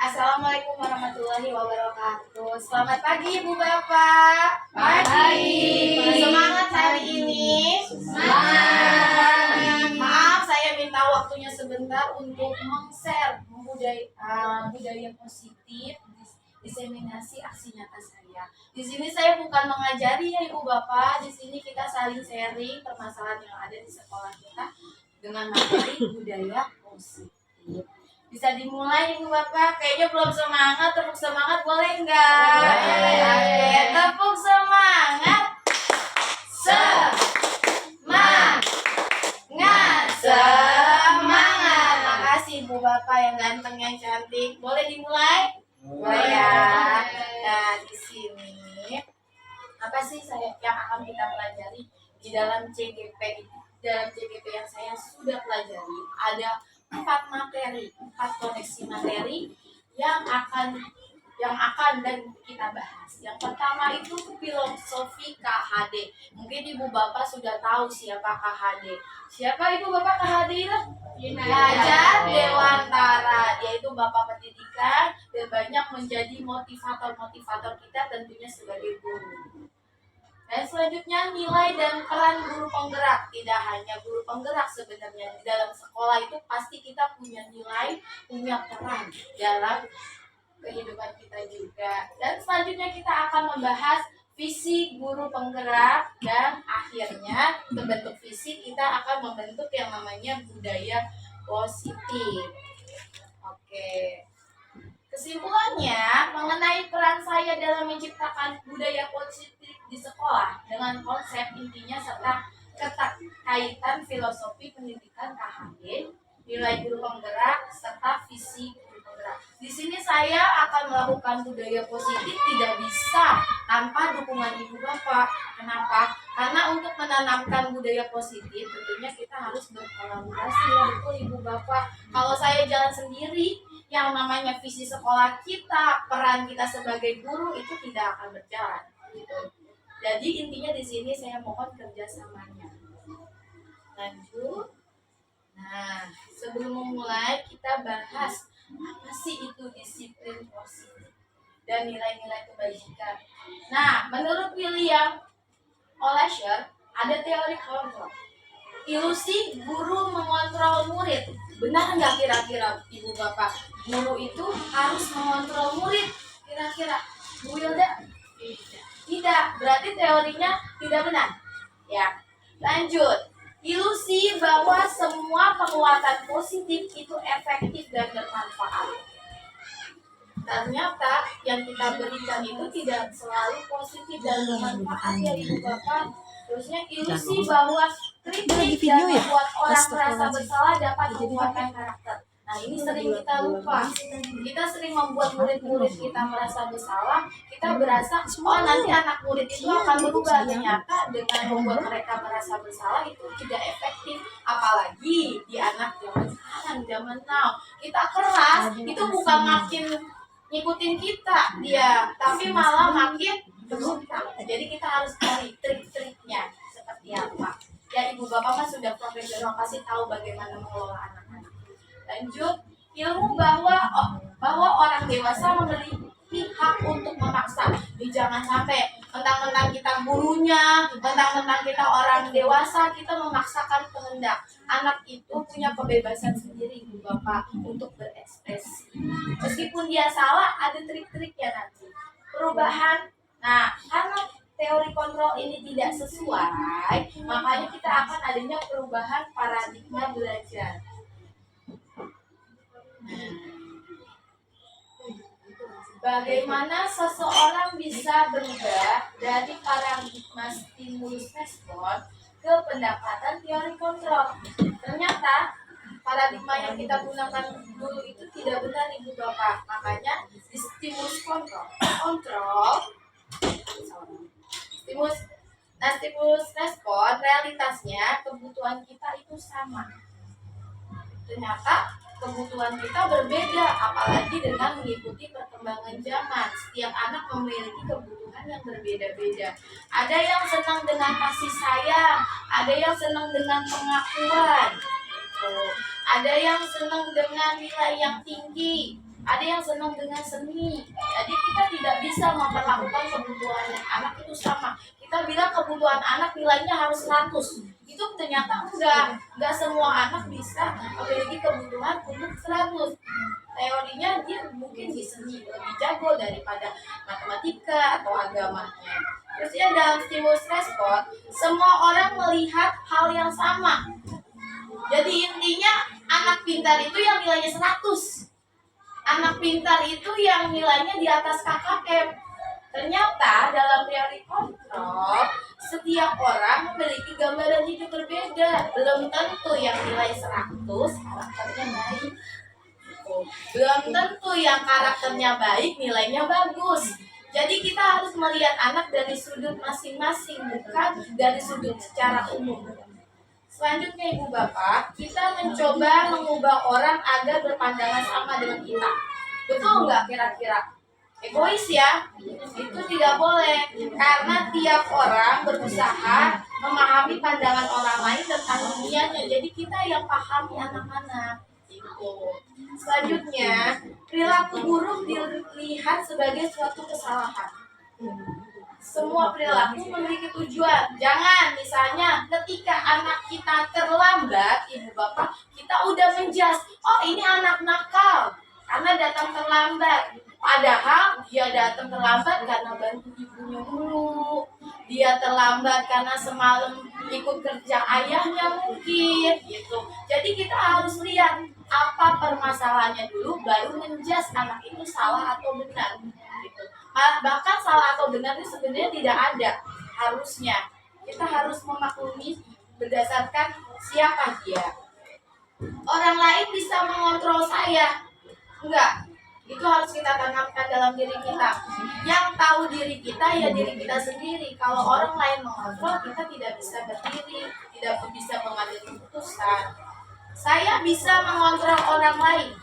Assalamualaikum warahmatullahi wabarakatuh. Selamat pagi Ibu Bapak. Pagi. Semangat hari ini. Semangat. Maaf saya minta waktunya sebentar untuk meng-share budaya positif, diseminasi aksi nyata saya. Di sini saya bukan mengajari ya Ibu Bapak. Di sini kita saling sharing permasalahan yang ada di sekolah kita dengan materi budaya positif. Bisa dimulai Ibu Bapak, kayaknya belum semangat, tepuk semangat boleh nggak? Oke, tepuk semangat. Semangat. Makasih Ibu Bapak yang ganteng, yang cantik. Boleh dimulai? Boleh ya. Nah, di sini apa sih yang akan kita pelajari di dalam CGP ini? Dalam CGP yang saya sudah pelajari ada 4 koneksi materi yang akan dan kita bahas. Yang pertama itu filosofi KHD. Mungkin Ibu Bapak sudah tahu siapa KHD. Siapa Ibu Bapak KHD itu? Hajar Dewantara. Dia itu Bapak pendidikan dan banyak menjadi motivator kita tentunya sebagai guru. Dan selanjutnya nilai dan peran guru penggerak. Tidak hanya guru penggerak sebenarnya, di dalam sekolah itu pasti kita punya nilai, punya peran dalam kehidupan kita juga. Dan selanjutnya kita akan membahas visi guru penggerak dan akhirnya terbentuk visi kita akan membentuk yang namanya budaya positif. Oke. Kesimpulannya, mengenai peran saya dalam menciptakan budaya positif di sekolah dengan konsep intinya serta keterkaitan filosofi pendidikan KHD, nilai guru penggerak, serta visi guru penggerak. Di sini saya akan melakukan budaya positif tidak bisa tanpa dukungan Ibu Bapak. Kenapa? Karena untuk menanamkan budaya positif tentunya kita harus berkolaborasi ya betul Ibu Bapak. Kalau saya jalan sendiri, yang namanya visi sekolah kita, peran kita sebagai guru itu tidak akan berjalan. Gitu. Jadi intinya di sini saya mohon kerjasamanya. Lanjut. Nah, sebelum memulai kita bahas apa sih itu disiplin positif dan nilai-nilai kebajikan. Nah, menurut William Olasher ada teori kontrol. Ilusi guru mengontrol murid. Benar nggak kira-kira Ibu Bapak? Guru itu harus mengontrol murid. Kira-kira Bu Wilda? Tidak. Berarti teorinya tidak benar. Ya. Lanjut. Ilusi bahwa semua penguatan positif itu efektif dan bermanfaat. Ternyata yang kita berikan itu tidak selalu positif dan bermanfaat ya Ibu Bapak. Terusnya ilusi bahwa kritik dan membuat orang merasa bersalah dapat menguatkan karakter. Nah ini sering kita lupa. Kita sering membuat murid-murid kita merasa bersalah. Kita berasa, oh nanti anak murid itu akan berubah. Ternyata dengan membuat mereka merasa bersalah itu tidak efektif. Apalagi di anak zaman sekarang, zaman now. Kita keras, itu bukan makin ngikutin kita dia, tapi malah makin berontak. Jadi kita harus cari trik-triknya seperti apa. Ya Ibu Bapak mah sudah profesional, pasti tahu bagaimana mengelola anak-anak. Lanjut, ilmu bahwa orang dewasa memiliki hak untuk memaksa. Jadi jangan sampai mentang-mentang kita gurunya, mentang-mentang kita orang dewasa, kita memaksakan kehendak. Anak itu punya kebebasan sendiri Ibu Bapak untuk berekspresi. Meskipun dia salah, ada trik-triknya nanti. Perubahan. Nah, karena teori kontrol ini tidak sesuai, makanya kita akan adanya perubahan paradigma belajar. Bagaimana seseorang bisa berubah dari paradigma stimulus respon ke pendekatan teori kontrol? Ternyata paradigma yang kita gunakan dulu itu tidak benar Ibu Bapak. Makanya di stimulus stimulus respon realitasnya kebutuhan kita itu sama. Ternyata kebutuhan kita berbeda, apalagi dengan mengikuti perkembangan zaman. Setiap anak memiliki kebutuhan yang berbeda-beda. Ada yang senang dengan kasih sayang, ada yang senang dengan pengakuan, ada yang senang dengan nilai yang tinggi, ada yang senang dengan seni. Jadi kita tidak bisa memperlakukan kebutuhan anak itu sama. Kita bilang kebutuhan anak nilainya harus 100. Itu ternyata enggak semua anak bisa memiliki kebutuhan untuk 100. Teorinya dia mungkin di seni lebih jago daripada matematika atau agamanya. Terus ya dalam stimulus respon, semua orang melihat hal yang sama. Jadi intinya anak pintar itu yang nilainya 100. Anak pintar itu yang nilainya di atas KKM. Ternyata dalam teori kontrol, setiap orang memiliki gambaran hidup berbeda. Belum tentu yang nilai 100 karakternya baik. Belum tentu yang karakternya baik nilainya bagus. Jadi kita harus melihat anak dari sudut masing-masing, bukan dari sudut secara umum. Selanjutnya Ibu Bapak, kita mencoba mengubah orang agar berpandangan sama dengan kita. Betul nggak kira-kira? Egois ya? Itu tidak boleh. Karena tiap orang berusaha memahami pandangan orang lain tentang dunianya. Jadi kita yang pahami anak-anak. Gitu. Selanjutnya, perilaku buruk dilihat sebagai suatu kesalahan. Semua perilaku memiliki tujuan. Jangan misalnya ketika anak kita terlambat, Ibu Bapak, kita udah menjas, oh ini anak nakal karena datang terlambat. Padahal dia datang terlambat karena bantu ibunya dulu. Dia terlambat karena semalam ikut kerja ayahnya mungkin gitu. Jadi kita harus lihat apa permasalahannya dulu baru menjas anak itu salah atau benar. Gitu. Bahkan salah atau benar itu sebenarnya tidak ada harusnya. Kita harus memaklumi berdasarkan siapa dia. Orang lain bisa mengontrol saya. Enggak. Itu harus kita tanamkan dalam diri kita. Yang tahu diri kita ya diri kita sendiri. Kalau orang lain mengontrol, kita tidak bisa berdiri, tidak bisa mengambil keputusan. Saya bisa mengontrol orang lain.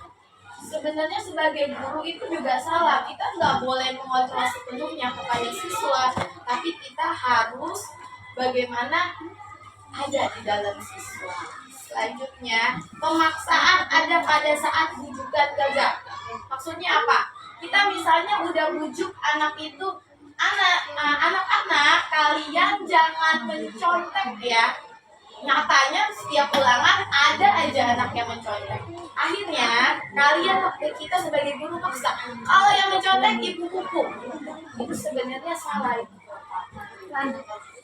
Sebenarnya sebagai guru itu juga salah. Kita nggak boleh mengontrol sepenuhnya kepada siswa, tapi kita harus bagaimana ada di dalam siswa. Selanjutnya, pemaksaan ada pada saat bujukan gagal. Maksudnya apa? Kita misalnya udah bujuk anak itu, anak-anak kalian jangan mencontek ya. Nyatanya setiap ulangan ada aja anak yang mencontek. Akhirnya kita sebagai guru maksa, kalau yang mencontek ibu hukum. Itu sebenarnya salah Ibu Bapak.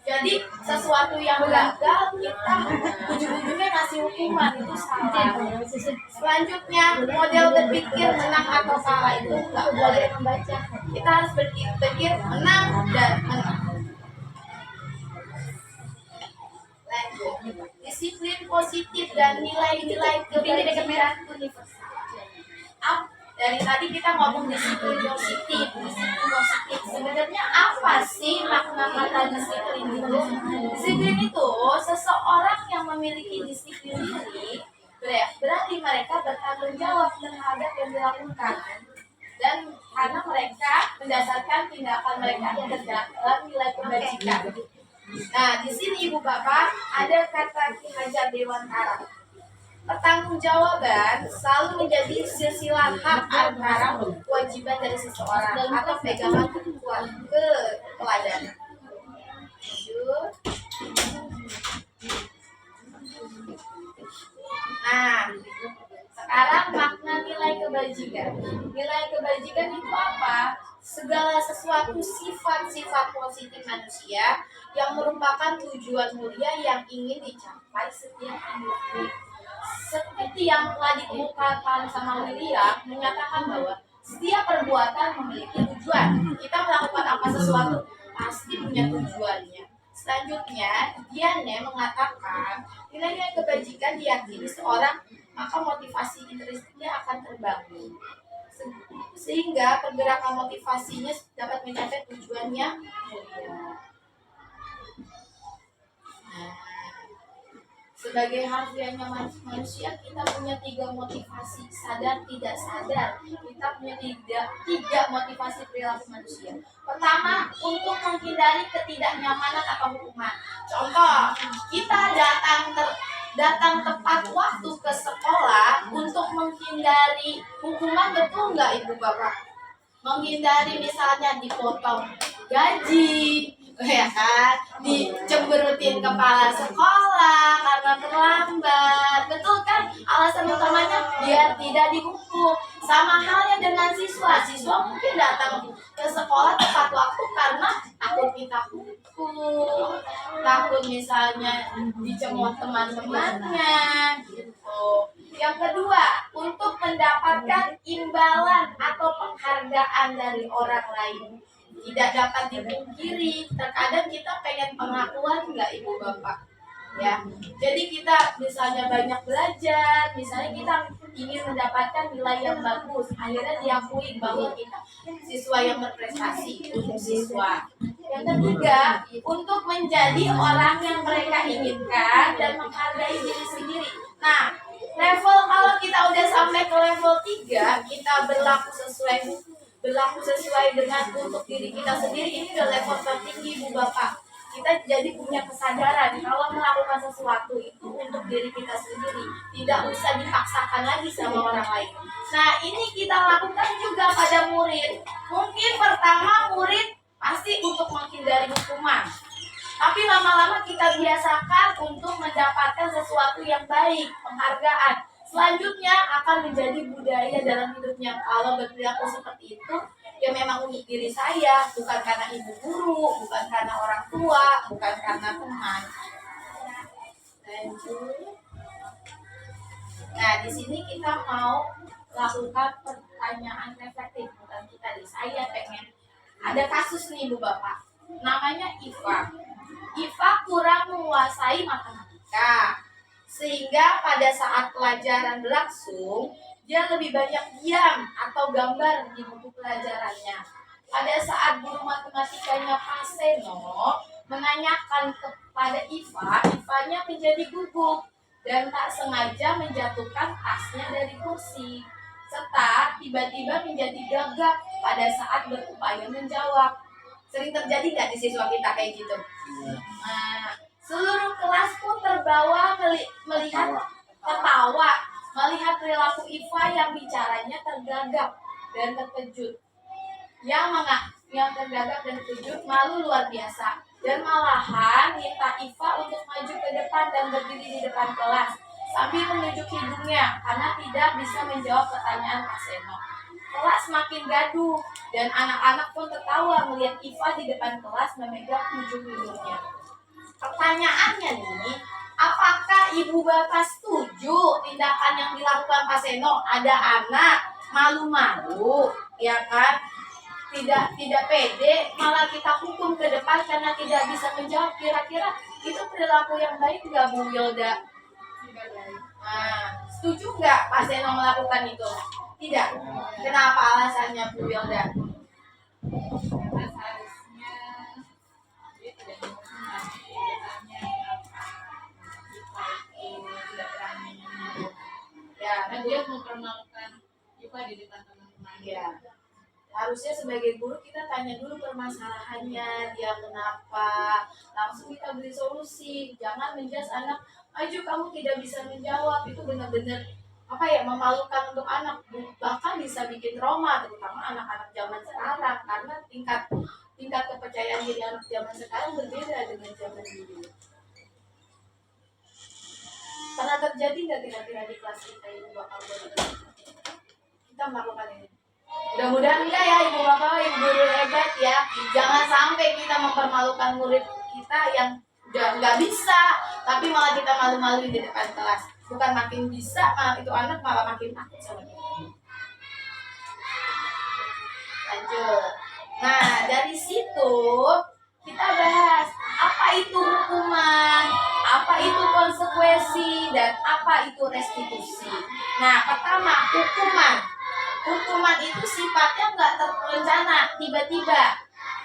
Jadi sesuatu yang gagal kita ujung-ujungnya kasih hukuman, itu salah. Selanjutnya model berpikir menang atau kalah itu nggak boleh membaca. Kita harus berpikir menang dan menang. Lanjut, disiplin positif dan nilai-nilai kebajikan universal. Dari tadi kita ngomong disiplin positif. Sebenarnya apa sih makna kata disiplin itu? Disiplin itu seseorang yang memiliki disiplin diri, berarti mereka bertanggung jawab terhadap yang dilakukan. Dan karena mereka mendasarkan tindakan mereka dalam nilai kebajikan. Nah, di sini Ibu Bapak ada kata Ki Hajar Dewantara. Pertanggungjawaban selalu menjadi silsilah hak antara kewajiban dari seseorang atau pegangan keteladanan. Nah, sekarang makna nilai kebajikan. Nilai kebajikan itu apa? Segala sesuatu sifat-sifat positif manusia yang merupakan tujuan mulia yang ingin dicapai setiap individu. Seperti yang telah dikemukakan sama William, menyatakan bahwa setiap perbuatan memiliki tujuan. Kita melakukan apa sesuatu pasti punya tujuannya. Selanjutnya, Diane mengatakan nilai-nilai kebajikan diyakini seorang, maka motivasi intrinsiknya akan terbangun. Sehingga pergerakan motivasinya dapat mencapai tujuannya mulia. Sebagai harfiahnya manusia, kita punya 3 motivasi, sadar tidak sadar. Kita punya tiga motivasi perilaku manusia. Pertama, untuk menghindari ketidaknyamanan atau hukuman. Contoh, kita datang tepat waktu ke sekolah untuk menghindari hukuman, betul nggak Ibu Bapak? Menghindari misalnya dipotong gaji, ya kan, dicemberutin kepala sekolah karena terlambat, betul kan? Alasan utamanya biar tidak dihukum. Sama halnya dengan siswa mungkin datang ke sekolah tepat waktu karena takut kita hukum, takut misalnya dicemooh teman-temannya, gitu. Yang kedua, untuk mendapatkan imbalan atau penghargaan dari orang lain. Tidak dapat dipungkiri, terkadang kita pengen pengakuan nggak Ibu Bapak? Ya, jadi kita misalnya banyak belajar, misalnya kita ingin mendapatkan nilai yang bagus, akhirnya diakui bahwa kita siswa yang berprestasi untuk siswa. Yang ketiga, untuk menjadi orang yang mereka inginkan dan menghargai diri sendiri. Nah, level kalau kita udah sampai ke level 3, kita berlaku sesuai dengan untuk diri kita sendiri, ini udah level tertinggi Bu Bapak. Kita jadi punya kesadaran kalau melakukan sesuatu itu untuk diri kita sendiri, tidak usah dipaksakan lagi sama orang lain. Nah, ini kita lakukan juga pada murid. Mungkin pertama murid pasti untuk menghindari hukuman, tapi lama-lama kita biasakan untuk mendapatkan sesuatu yang baik, penghargaan. Selanjutnya akan menjadi budaya dalam hidupnya. Kalau berperilaku seperti itu, ya memang untuk diri saya, bukan karena ibu guru, bukan karena orang tua, bukan karena teman. Lanjut. Nah, di sini kita mau lakukan pertanyaan reflektif, bukan kita nih. Saya pengen ada kasus nih Bu Bapak. Namanya Iva. Iva kurang menguasai matematika, sehingga pada saat pelajaran berlangsung, dia lebih banyak diam atau gambar di buku pelajarannya. Pada saat guru matematikanya Pak Seno menanyakan kepada Iva, Ivanya menjadi gugup dan tak sengaja menjatuhkan tasnya dari kursi, serta tiba-tiba menjadi gagap pada saat berupaya menjawab. Sering terjadi nggak di siswa kita kayak gitu? Nah, seluruh kelas pun terbawa melihat tertawa, melihat perilaku Iva yang bicaranya tergagap dan terkejut. Yang tergagap dan terkejut malu luar biasa, dan malahan minta Iva untuk maju ke depan dan berdiri di depan kelas sambil menunjuk hidungnya karena tidak bisa menjawab pertanyaan Pak Seno. Kelas makin gaduh dan anak-anak pun tertawa melihat Iva di depan kelas memegang ujung hidungnya. Pertanyaannya nih, apakah Ibu Bapak setuju tindakan yang dilakukan Pak Seno? Ada anak malu-malu, ya kan? Tidak pede, malah kita hukum ke depan karena tidak bisa menjawab. Kira-kira itu perilaku yang baik nggak Bu Wilda? Nah, setuju nggak Pak Seno melakukan itu? Tidak. Kenapa alasannya Bu Wilda? Karena seharusnya dia tidak menghormati kegiatannya apa Ipa itu tidak berani, Ya, karena dia mempermalukan Ipa di depan teman-teman. ya. Harusnya sebagai guru kita tanya dulu permasalahannya, dia kenapa, langsung kita beri solusi. Jangan menjudge anak, ayo kamu tidak bisa menjawab, itu benar-benar memalukan untuk anak, bahkan bisa bikin trauma, terutama anak-anak zaman sekarang, karena tingkat kepercayaan diri anak zaman sekarang berbeda dengan zaman dulu. Pernah terjadi nggak kira-kira di kelas kita Ibu Bapak kita melakukan ini? Mudah-mudahan enggak ya Ibu Bapak, Ibu guru hebat ya. Jangan sampai kita mempermalukan murid kita yang udah nggak bisa, tapi malah kita malu-maluin di depan kelas. Bukan makin bisa, malah itu anak malah makin takut sama kita. Lanjut. Nah, dari situ kita bahas apa itu hukuman, apa itu konsekuensi, dan apa itu restitusi. Nah, pertama, hukuman. Hukuman itu sifatnya nggak terencana, tiba-tiba.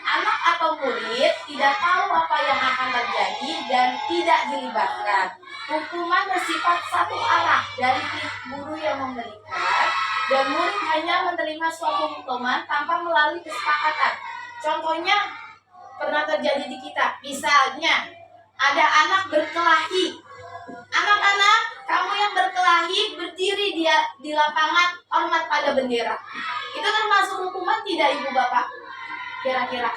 Anak atau murid tidak tahu apa yang akan terjadi dan tidak dilibatkan. Hukuman bersifat satu arah dari guru yang memberikan, dan murid hanya menerima suatu hukuman tanpa melalui kesepakatan. Contohnya pernah terjadi di kita, misalnya ada anak berkelahi Anak-anak, kamu yang berkelahi berdiri di lapangan, hormat pada bendera. Itu termasuk hukuman tidak Ibu Bapak? Kira-kira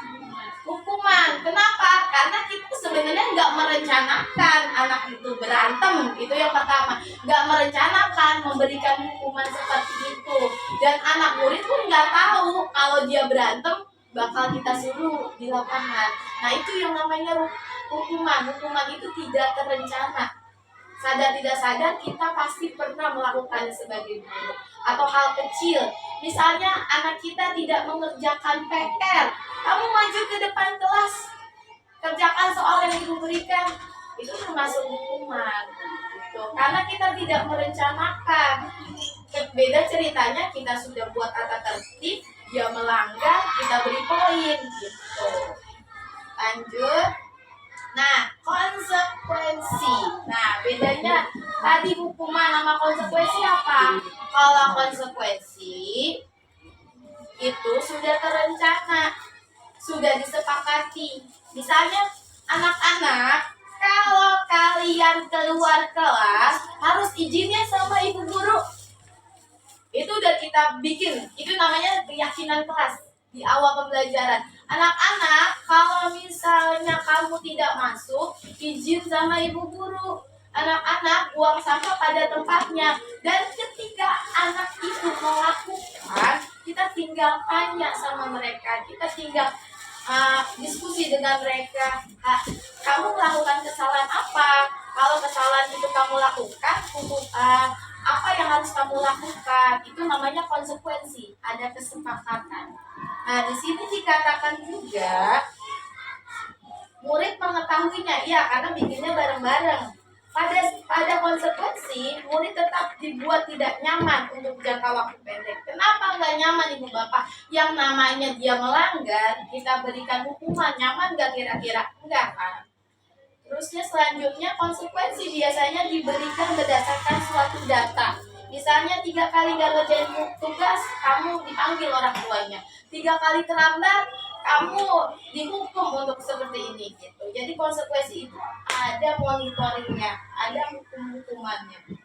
hukuman. Kenapa? Karena kita sebenarnya nggak merencanakan anak itu berantem. Itu yang pertama. Nggak merencanakan memberikan hukuman seperti itu. Dan anak murid pun nggak tahu kalau dia berantem bakal kita suruh di lapangan. Nah, itu yang namanya hukuman. Hukuman itu tidak terencana. Sadar tidak sadar kita pasti pernah melakukannya sebagai guru. Atau hal kecil, misalnya anak kita tidak mengerjakan PR, kamu maju ke depan kelas, kerjakan soal yang ibu berikan, itu termasuk hukuman gitu. Karena kita tidak merencanakan. Beda ceritanya, kita sudah buat tata tertib, dia melanggar, kita beri poin gitu. Lanjut. Nah, konsekuensi. Nah, bedanya tadi hukuman sama konsekuensi apa? Kalau konsekuensi itu sudah terencana, sudah disepakati. Misalnya, anak-anak, kalau kalian keluar kelas harus izinnya sama ibu guru. Itu udah kita bikin. Itu namanya keyakinan kelas di awal pembelajaran. Anak-anak, kalau misalnya kamu tidak masuk, izin sama ibu guru. Anak-anak, buang sampah pada tempatnya. Dan ketika anak itu melakukan, kita tinggal tanya sama mereka. Kita tinggal diskusi dengan mereka. Kamu melakukan kesalahan apa? Kalau kesalahan itu kamu lakukan, apa yang harus kamu lakukan? Itu namanya konsekuensi. Ada kesepakatan. Nah, di sini dikatakan juga murid mengetahuinya, ya, karena bikinnya bareng-bareng. Pada konsekuensi, murid tetap dibuat tidak nyaman untuk jangka waktu pendek. Kenapa nggak nyaman Ibu Bapak? Yang namanya dia melanggar, kita berikan hukuman, nyaman nggak kira-kira? Enggak kan? Terusnya selanjutnya konsekuensi biasanya diberikan berdasarkan suatu data. Misalnya 3 kali gak ngerjain tugas, kamu dipanggil orang tuanya. 3 kali terlambat, kamu dihukum untuk seperti ini gitu. Jadi konsekuensi itu ada monitoringnya, ada hukumannya.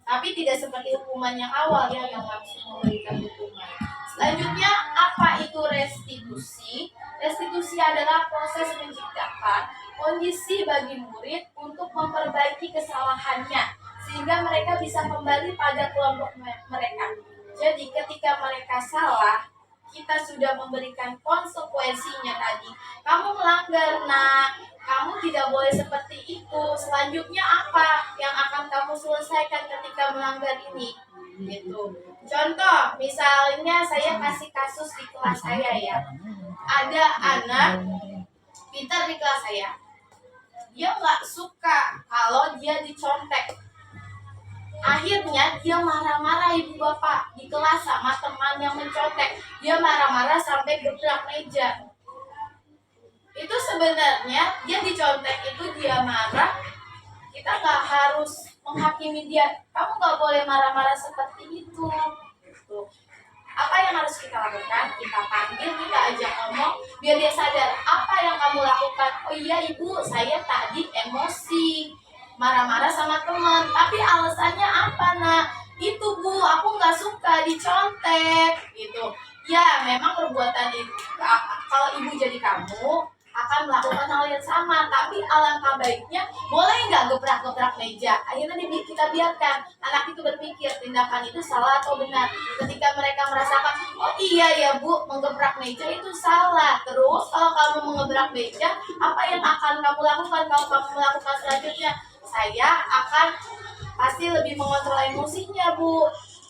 Tapi tidak seperti hukuman yang awal ya, yang langsung memberikan hukuman. Selanjutnya, apa itu restitusi? Restitusi adalah proses menciptakan kondisi bagi murid untuk memperbaiki kesalahannya sehingga mereka bisa kembali pada kelompok mereka. Jadi ketika mereka salah, kita sudah memberikan konsekuensinya tadi. Kamu melanggar, nah kamu tidak boleh seperti itu. Selanjutnya apa yang akan kamu selesaikan ketika melanggar ini? Gitu. Contoh, misalnya saya kasih kasus di kelas saya ya. Ada anak pintar di kelas saya. Dia nggak suka kalau dia dicontek. Akhirnya dia marah-marah Ibu Bapak di kelas sama teman yang mencontek. Dia marah-marah sampai gebrak meja. Itu sebenarnya dia dicontek itu dia marah. Kita nggak harus menghakimi dia. Kamu nggak boleh marah-marah seperti itu. Tuh. Apa yang harus kita lakukan? Kita panggil, kita ajak ngomong biar dia sadar apa yang kamu lakukan. Oh iya Ibu, saya tadi emosi, marah-marah sama teman. Tapi alasannya apa nak? Itu Bu, aku nggak suka dicontek gitu. Ya memang perbuatan itu, kalau ibu jadi kamu akan melakukan hal yang sama, tapi alangkah baiknya boleh nggak gebrak-gebrak meja. Akhirnya kita biarkan anak itu berpikir tindakan itu salah atau benar. Ketika mereka merasakan, oh iya ya Bu, menggebrak meja itu salah. Terus kalau kamu mengebrak meja, apa yang akan kamu lakukan kalau kamu melakukan selanjutnya? Saya akan pasti lebih mengontrol emosinya Bu.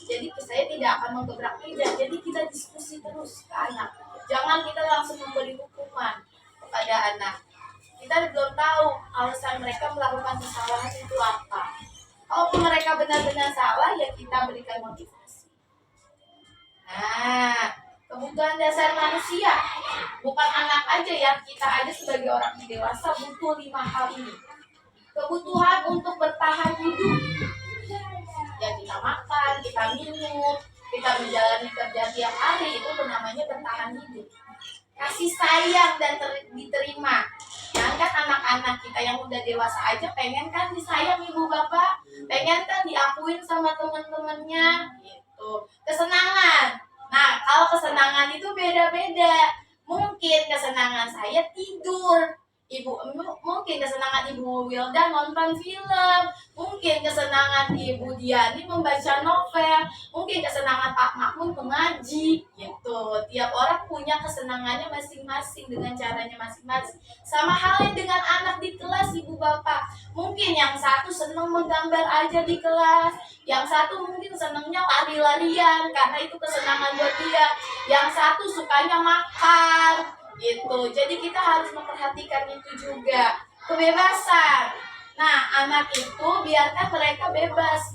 Jadi saya tidak akan menggebrak meja. Jadi kita diskusi terus ke anak. Jangan kita langsung memberi hukuman pada anak. Kita belum tahu alasan mereka melakukan kesalahan itu apa. Kalau mereka benar-benar salah, ya kita berikan motivasi. Nah, kebutuhan dasar manusia, bukan anak aja ya, kita aja sebagai orang dewasa butuh 5 hal ini. Kebutuhan untuk bertahan hidup. Ya kita makan, kita minum, kita menjalani kerja tiap hari, itu namanya bertahan hidup. Kasih sayang dan diterima. Jangan kan anak-anak kita yang udah dewasa aja pengen kan disayang ibu bapak, pengen kan diakuin sama temen-temennya gitu. Kesenangan. Nah, kalau kesenangan itu beda-beda. Mungkin kesenangan saya tidur. Mungkin kesenangan Ibu Wilda nonton film, mungkin kesenangan Ibu Diani membaca novel, mungkin kesenangan Pak Makmun mengaji gitu. Tiap orang punya kesenangannya masing-masing dengan caranya masing-masing. Sama halnya dengan anak di kelas Ibu Bapak. Mungkin yang satu senang menggambar aja di kelas, yang satu mungkin senangnya lari-larian karena itu kesenangan buat dia, yang satu sukanya makan gitu. Jadi kita harus memperhatikan itu juga. Kebebasan. Nah, anak itu biarkan mereka bebas.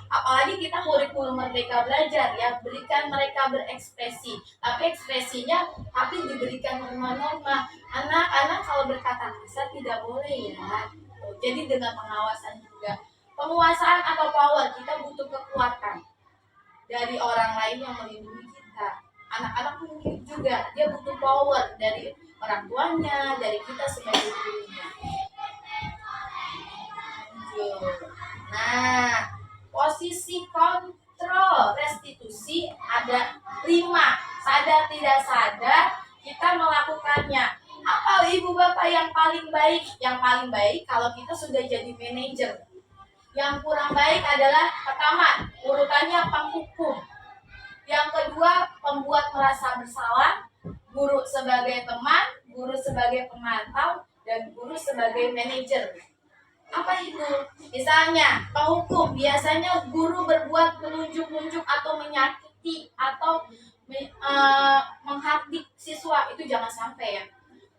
Apalagi kita kurikulum Merdeka Belajar ya, berikan mereka berekspresi. Tapi ekspresinya diberikan norma-norma. Anak-anak kalau berkata kasar tidak boleh ya. Jadi dengan pengawasan juga. Penguasaan atau power, kita butuh kekuatan dari orang lain yang melindungi kita. Anak-anak mungkin juga dia butuh power dari orang tuanya, dari kita sebagai gurunya. Nah, posisi kontrol restitusi ada 5. Sadar tidak sadar kita melakukannya. Apa ibu bapak yang paling baik? Yang paling baik kalau kita sudah jadi manajer. Yang kurang baik adalah pertama, urutannya penghukum. Yang kedua, pembuat merasa bersalah, guru sebagai teman, guru sebagai pemantau, dan guru sebagai manajer. Apa itu? Misalnya, penghukum, biasanya guru berbuat menunjuk-nunjuk atau menyakiti atau menghardik siswa, itu jangan sampai ya.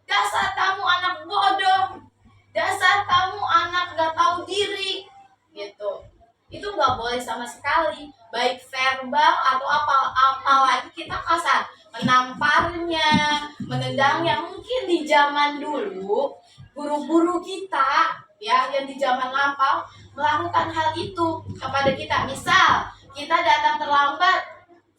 Dasar kamu anak bodoh, dasar kamu anak gak tahu diri, gitu. Itu nggak boleh sama sekali, baik verbal atau apalagi kita kasar, menamparnya, menendangnya. Mungkin di zaman dulu guru-guru kita ya yang di zaman lampau melakukan hal itu kepada kita. Misal kita datang terlambat,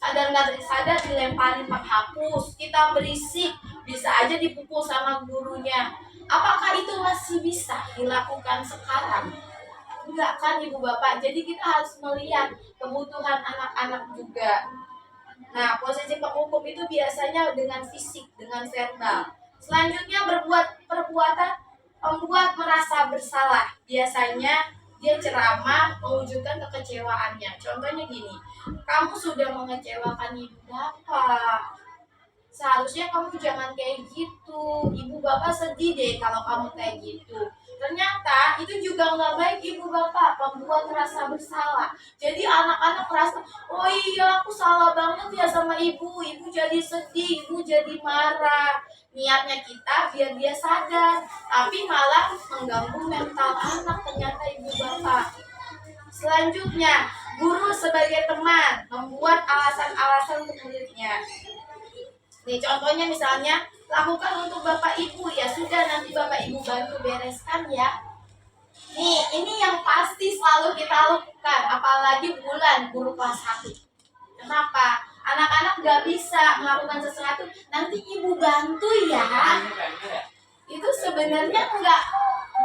sadar nggak sadar dilemparin penghapus, kita berisik, bisa aja dipukul sama gurunya. Apakah itu masih bisa dilakukan sekarang? Enggak kan ibu bapak, jadi kita harus melihat kebutuhan anak-anak juga. Nah, posisi penghukum itu biasanya dengan fisik, dengan verbal. Selanjutnya perbuatan membuat merasa bersalah. Biasanya dia ceramah mewujudkan kekecewaannya. Contohnya gini, kamu sudah mengecewakan ibu bapak, seharusnya kamu jangan kayak gitu. Ibu bapak sedih deh kalau kamu kayak gitu. Ternyata itu juga nggak baik ibu bapak, membuat rasa bersalah. Jadi anak-anak merasa, oh iya aku salah banget ya sama ibu. Ibu jadi sedih, ibu jadi marah. Niatnya kita biar dia sadar, tapi malah mengganggu mental anak ternyata ibu bapak. Selanjutnya, guru sebagai teman membuat alasan-alasan untuk muridnya. Nih contohnya misalnya, lakukan untuk bapak ibu ya sudah, nanti bapak ibu bantu bereskan ya. Nih ini yang pasti selalu kita lakukan, apalagi bulan guru kelas 1. Kenapa? Anak-anak gak bisa melakukan sesuatu, nanti ibu bantu ya. Itu sebenarnya enggak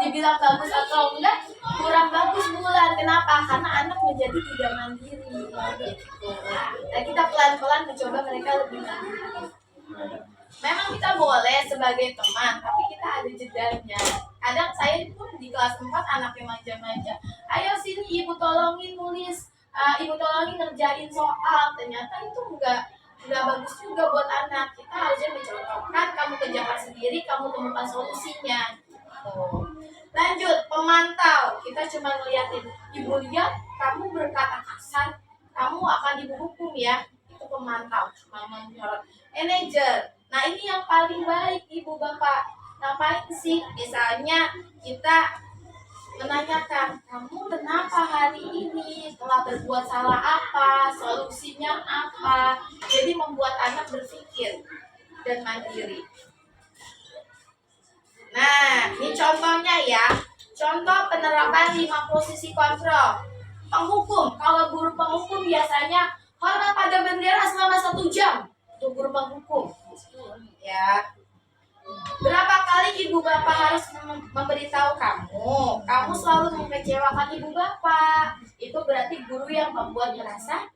dibilang bagus atau enggak, kurang bagus bulan. Kenapa? Karena anak menjadi tidak mandiri gitu. Nah kita pelan-pelan mencoba mereka lebih mandiri. Memang kita boleh sebagai teman, tapi kita ada jedanya. Kadang saya pun di kelas 4 anaknya manja-manja, ayo sini ibu tolongin nulis, ibu tolongin ngerjain soal. Ternyata itu enggak bagus juga buat anak. Kita harusnya mencontohkan, kamu kerjakan sendiri, kamu temukan solusinya. Lanjut, pemantau. Kita cuma ngeliatin, ibu lihat kamu berkata kasar, kamu akan ibu hukum ya. Itu pemantau, cuma menyorot. Manager, nah ini yang paling baik ibu bapak. Ngapain sih? Misalnya kita menanyakan, kamu kenapa hari ini, telah berbuat salah apa, solusinya apa. Jadi membuat anak berpikir dan mandiri. Nah, ini contohnya ya. Contoh penerapan 5 posisi kontrol. Penghukum, kalau guru penghukum biasanya hormat pada bendera selama 1 jam. Untuk guru penghukum ya. Berapa kali ibu bapak harus memberitahu kamu, kamu selalu mengecewakan ibu bapak. Itu berarti guru yang membuat merasa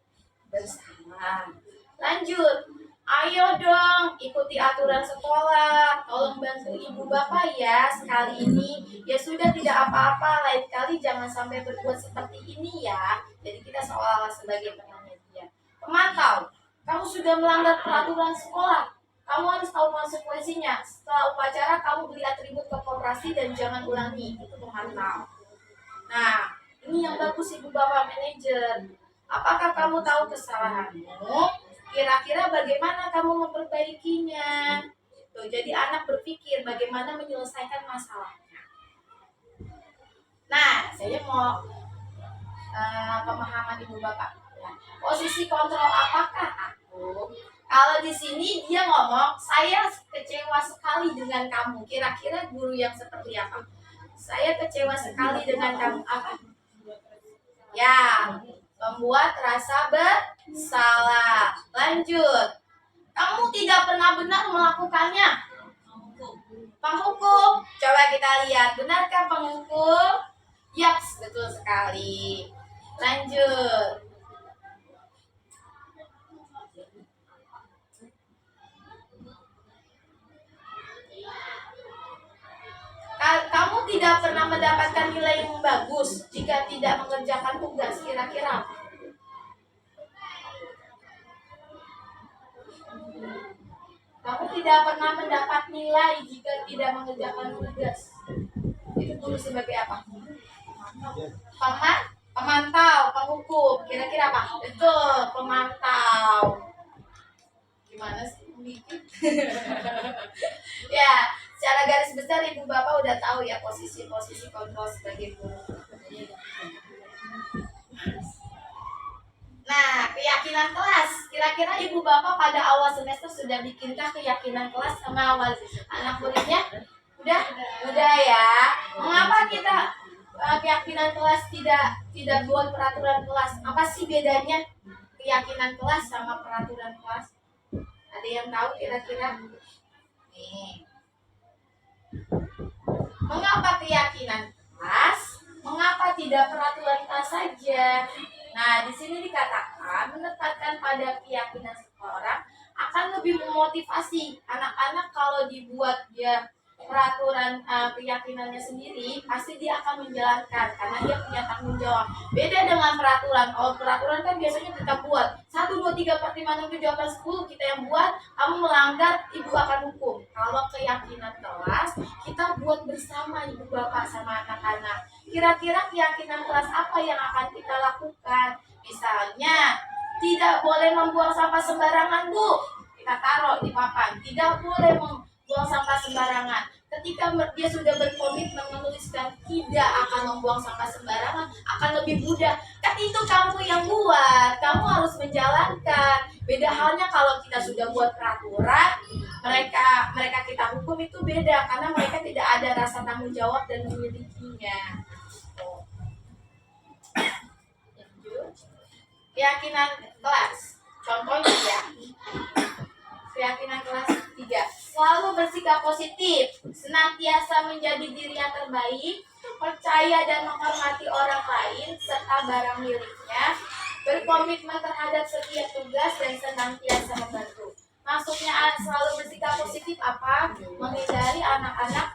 bersalah. Lanjut, ayo dong ikuti aturan sekolah. Tolong bantu ibu bapak ya sekali ini. Ya sudah tidak apa-apa, lain kali jangan sampai berbuat seperti ini ya. Jadi kita seolah-olah sebagai temannya dia. Pemantau, kamu sudah melanggar peraturan sekolah. Kamu harus tahu konsekuensinya. Setelah upacara, kamu beli atribut ke koperasi dan jangan ulangi. Itu pemantau. Nah, ini yang bagus ibu bapak manajer. Apakah kamu tahu kesalahanmu? Kira-kira bagaimana kamu memperbaikinya? Tuh, jadi anak berpikir bagaimana menyelesaikan masalahnya. Nah, saya mau pemahaman ibu bapak. Ya. Posisi kontrol apakah aku? Kalau di sini dia ngomong, saya kecewa sekali dengan kamu. Kira-kira guru yang seperti apa? Saya kecewa sekali dengan kamu. Apa? Ya, membuat rasa bersalah. Lanjut. Kamu tidak pernah benar melakukannya. Penghukum. Coba kita lihat, benarkah penghukum? Yaps, betul sekali. Lanjut. Kamu tidak pernah mendapatkan nilai yang bagus jika tidak mengerjakan tugas. Kira-kira apa? Kamu tidak pernah mendapat nilai jika tidak mengerjakan tugas. Itu guru sebagai apa? Pemantau, penghukum. Kira-kira apa? Betul, pemantau. Gimana sih? Ya, secara garis besar ibu bapak udah tahu ya posisi-posisi kontrol sebagai guru. Nah, keyakinan kelas. Kira-kira ibu bapak pada awal semester sudah bikinkah keyakinan kelas sama awal anak muridnya? Udah ya. Mengapa kita keyakinan kelas tidak buat peraturan kelas? Apa sih bedanya keyakinan kelas sama peraturan kelas? Ada yang tahu kira-kira? Nih. Mengapa keyakinan kelas? Mengapa tidak peraturan kelas saja? Nah, di sini dikatakan menetapkan pada keyakinan seseorang akan lebih memotivasi anak-anak kalau dibuat dia peraturan keyakinannya sendiri, pasti dia akan menjalankan karena dia punya tanggung jawab. Beda dengan peraturan. Kalau peraturan kan biasanya kita buat 1, 2, 3, 4, 5, 6, 7, 8, 10 kita yang buat, kamu melanggar, ibu akan hukum. Kalau keyakinan kelas, kita buat bersama ibu bapak sama anak-anak. Kira-kira keyakinan kelas apa yang akan kita lakukan? Misalnya, tidak boleh membuang sampah sembarangan, Bu. Kita taruh di papan. Tidak boleh membuang sampah sembarangan. Ketika dia sudah berkomitmen menuliskan tidak akan membuang sampah sembarangan, akan lebih mudah. Kan itu kamu yang buat, kamu harus menjalankan. Beda halnya kalau kita sudah buat peraturan, mereka kita hukum itu beda karena mereka tidak ada rasa tanggung jawab dan memilikinya. Keyakinan kelas. Contohnya ya. Keyakinan kelas 3. Selalu bersikap positif, senantiasa menjadi diri yang terbaik, percaya dan menghormati orang lain serta barang miliknya, berkomitmen terhadap setiap tugas dan senantiasa membantu. Maksudnya selalu bersikap positif apa? Menghindari anak-anak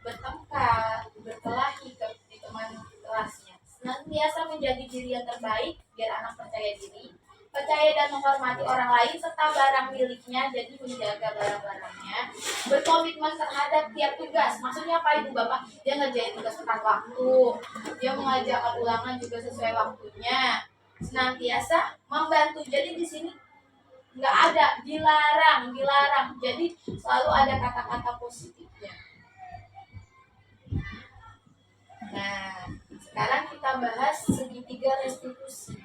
bertengkar, berkelahi di teman kelasnya. Senantiasa menjadi diri yang terbaik biar anak percaya diri, percaya dan menghormati orang lain serta barang miliknya, jadi menjaga barang-barangnya, berkomitmen terhadap tiap tugas. Maksudnya apa ibu bapak? Dia ngerjain tugas tepat waktu, dia mengajarkan ulangan juga sesuai waktunya, senantiasa membantu. Jadi di sini nggak ada dilarang, jadi selalu ada kata-kata positifnya. Nah, sekarang kita bahas segitiga restitusi.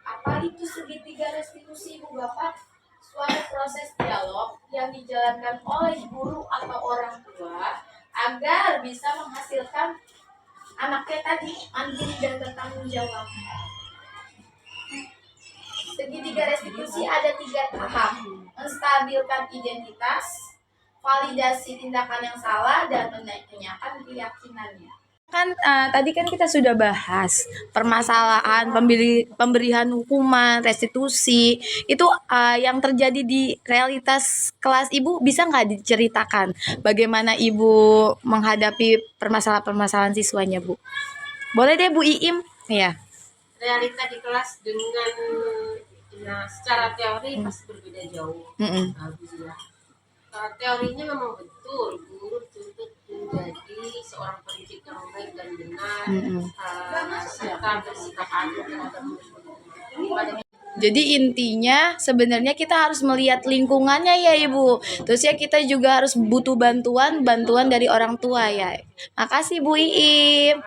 Apa itu segitiga restitusi, Ibu Bapak? Suatu proses dialog yang dijalankan oleh guru atau orang tua agar bisa menghasilkan anaknya tadi mandiri dan bertanggung jawab. Segitiga restitusi ada 3 tahap: menstabilkan identitas, validasi tindakan yang salah dan menanyakan keyakinannya. Kan tadi kan kita sudah bahas permasalahan pemberian hukuman, restitusi itu yang terjadi di realitas kelas. Ibu bisa nggak diceritakan bagaimana ibu menghadapi permasalahan-permasalahan siswanya, Bu? Boleh deh, Bu Iim. Iya. Realita di kelas dengan secara teori pasti berbeda jauh. Mm-mm. Bagus ya. Teorinya memang betul, guru tuntut menjadi seorang pendidik yang baik dan benar, serta bersikap adil terhadap murid-murid. Jadi intinya sebenarnya kita harus melihat lingkungannya ya Ibu. Terus ya kita juga harus butuh bantuan dari orang tua ya. Makasih Bu Iim.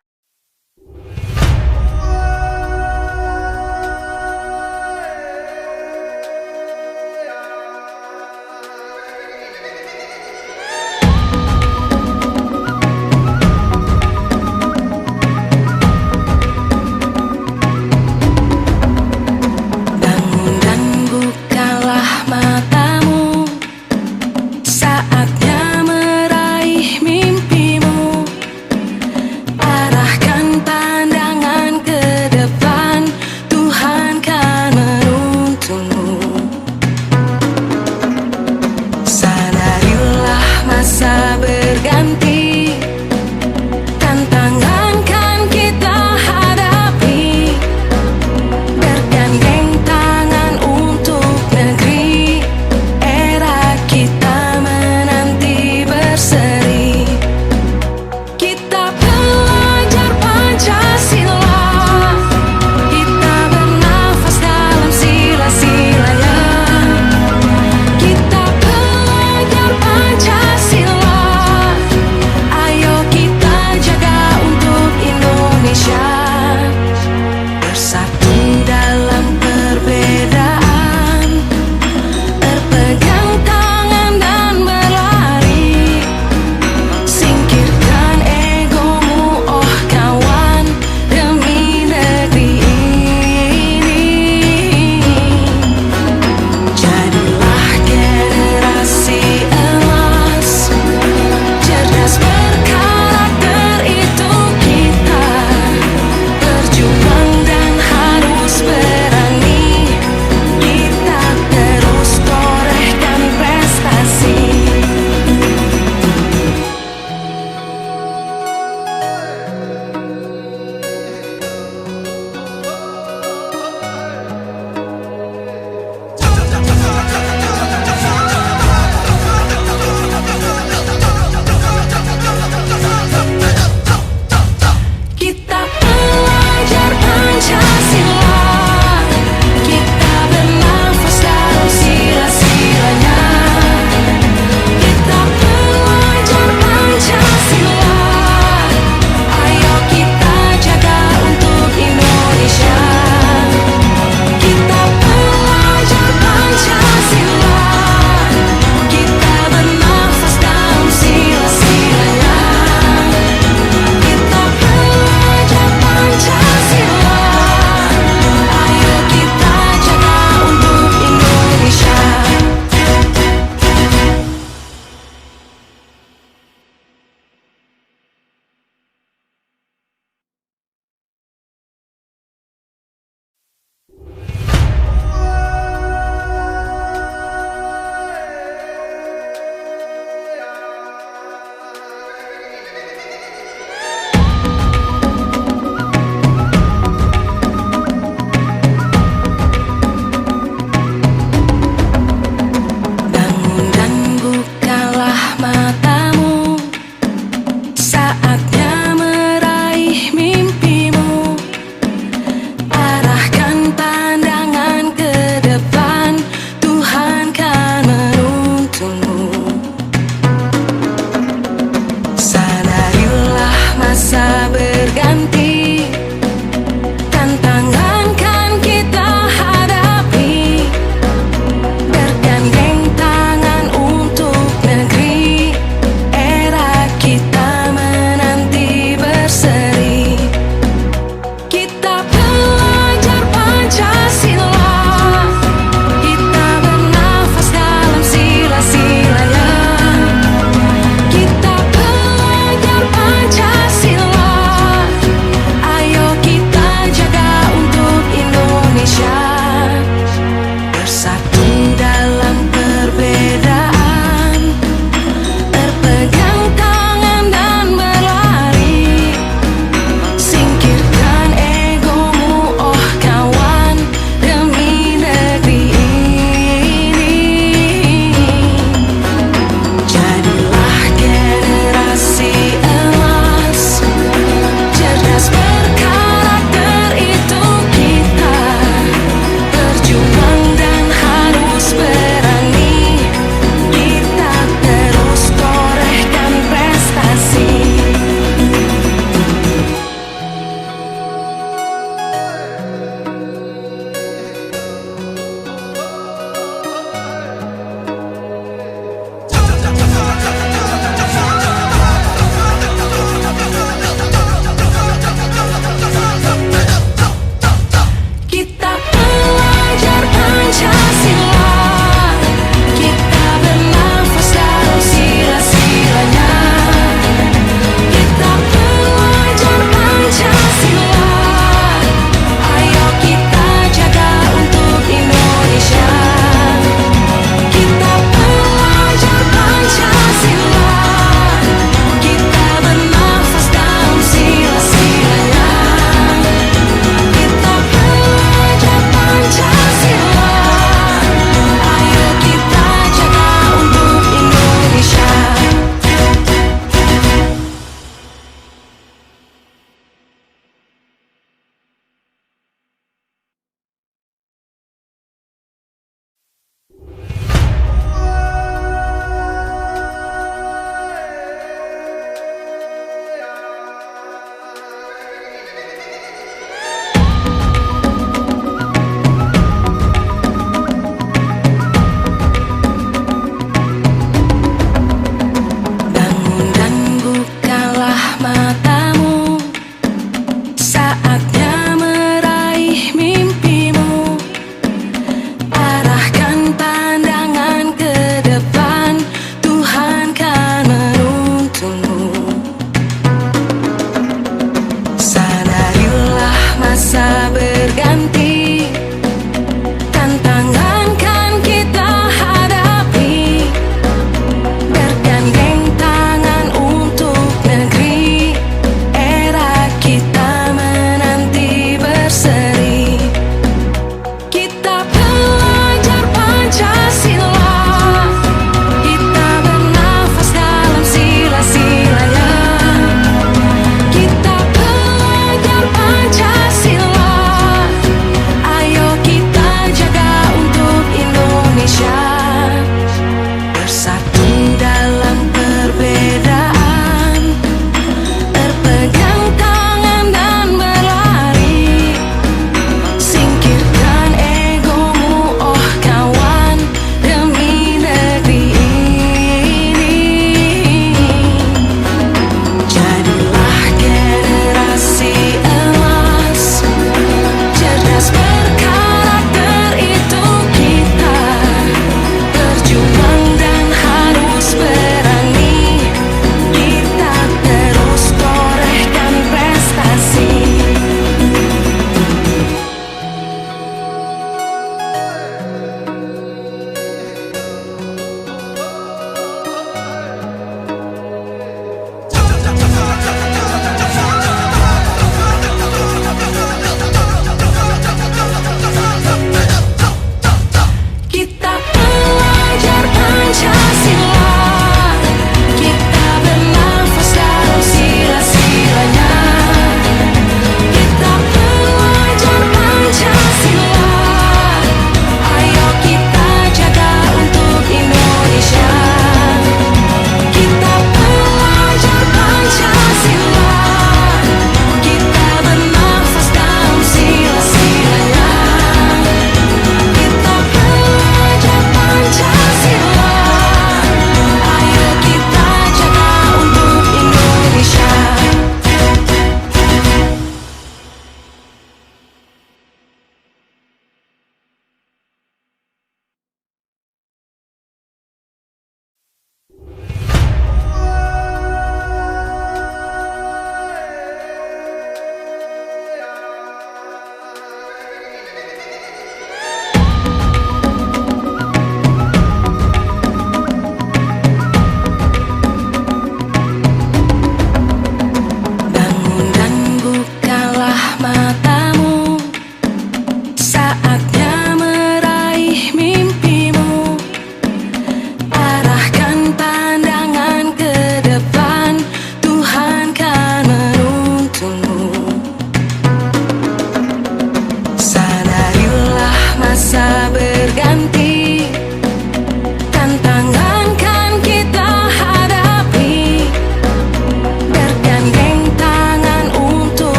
Bangun dan bukalah matamu, saatnya meraih mimpimu. Arah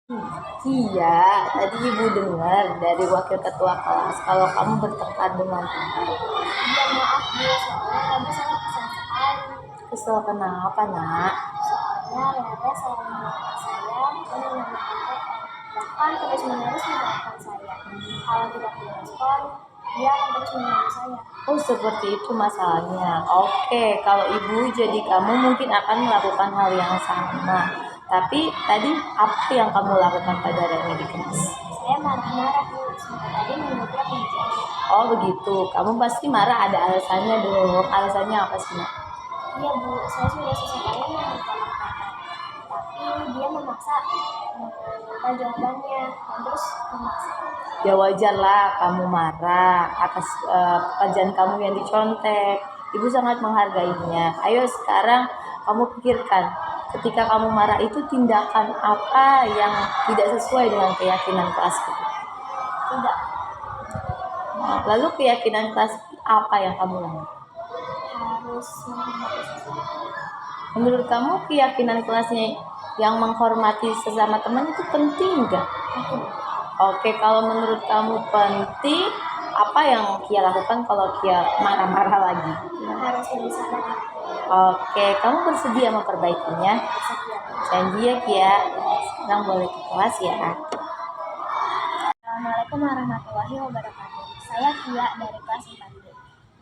Iya, tadi ibu dengar dari wakil ketua kelas kalau kamu bertengkar dengan Tuhan. Iya maaf Bu, soalnya tadi saya kesal sekali. Kesel kenapa, nak? Soalnya Rere selalu menyalahkan saya dan menanyakan TR. Bahkan terus-menerus menyalahkan saya. Kalau tidak direspon, dia akan terus menyalahkan saya. Oh, seperti itu masalahnya. Oke, kalau ibu jadi kamu mungkin akan melakukan hal yang sama. Tapi tadi apa yang kamu lakukan pada Reni di kelas? Saya marah-marah Bu, sampai tadi menyebutnya hujan. Oh begitu, kamu pasti marah ada alasannya dong. Alasannya apa sih, nak? Iya Bu, saya sudah selesai kalian mengerjakan PR. Tapi dia memaksa meminta jawabannya dan terus memaksa. Ya wajar lah kamu marah atas pekerjaan kamu yang dicontek. Ibu sangat menghargainya. Ayo sekarang kamu pikirkan, ketika kamu marah itu tindakan apa yang tidak sesuai dengan keyakinan kelas kita. Tidak, Nah, lalu keyakinan kelas apa yang kamu lakukan? harus menghormati sesuatu. Menurut kamu keyakinan kelasnya yang menghormati sesama teman itu penting nggak? Penting. Oke, kalau menurut kamu penting, apa yang Kia lakukan kalau Kia marah-marah lagi? Harus lebih sabar. Oke, kamu bersedia memperbaikinya? Bersedia. Janji ya Kia. Sekarang boleh ke kelas ya. Assalamualaikum warahmatullahi wabarakatuh. Saya Kia dari kelas 4B.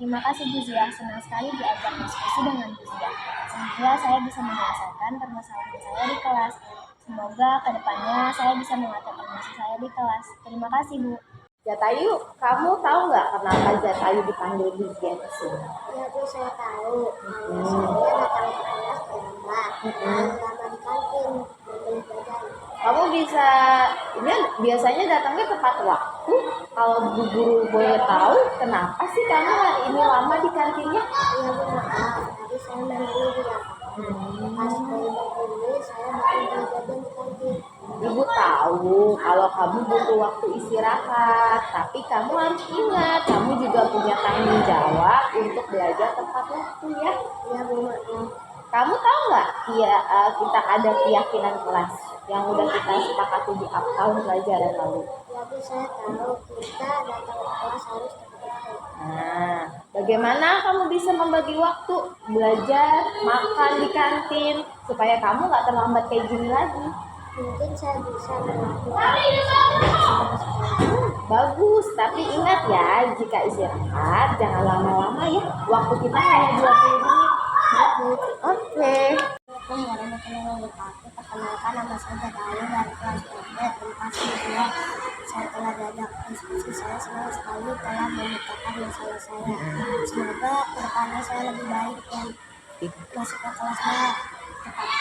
Terima kasih Bu Zia, senang sekali diajak diskusi dengan Bu Zia. Sehingga saya bisa menyelesaikan permasalahan saya di kelas. Semoga kedepannya saya bisa mengatur emosi saya di kelas. Terima kasih Bu. Jatayu, kamu tahu nggak kenapa Jatayu dipanggil Bijen ke sini? Ya Bu, saya tahu. Saya datang ke kelas terlambat. Lama di kantin, beli jajan. Kamu bisa, ini biasanya datangnya tepat waktu. Kalau Bu Guru boleh tahu, kenapa sih kamu hari ini lama di kantinnya? Iya Bu, maaf. Tadi saya mandiri di lapangan. Pas beli beli, saya baru beli jajan di kantin. Ibu tahu kalau kamu butuh waktu istirahat, tapi kamu harus ingat, kamu juga punya tanggung jawab untuk belajar tepat waktu ya. Iya Bu, maaf. Kamu tahu nggak kita ada keyakinan kelas yang udah kita sepakati di tahun pelajaran lalu. Ya Bu, saya tahu kita datang ke kelas harus tepat waktu. Nah, bagaimana kamu bisa membagi waktu belajar, makan di kantin supaya kamu nggak terlambat kayak gini lagi? Mungkin saya bisa melakukan Bagus, tapi ingat ya, jika istirahat jangan lama-lama ya. Waktu kita hanya 20 menit. Oke. Assalamualaikum warahmatullahi wabarakatuh. Perkenalkan, nama saya Jatayu dari kelas 3. Terima kasih juga saya telah diajak diskusi. Saya senang sekali telah membukakan masalah saya. Semoga kedepannya saya lebih baik dan masuk ke kelasnya tepat.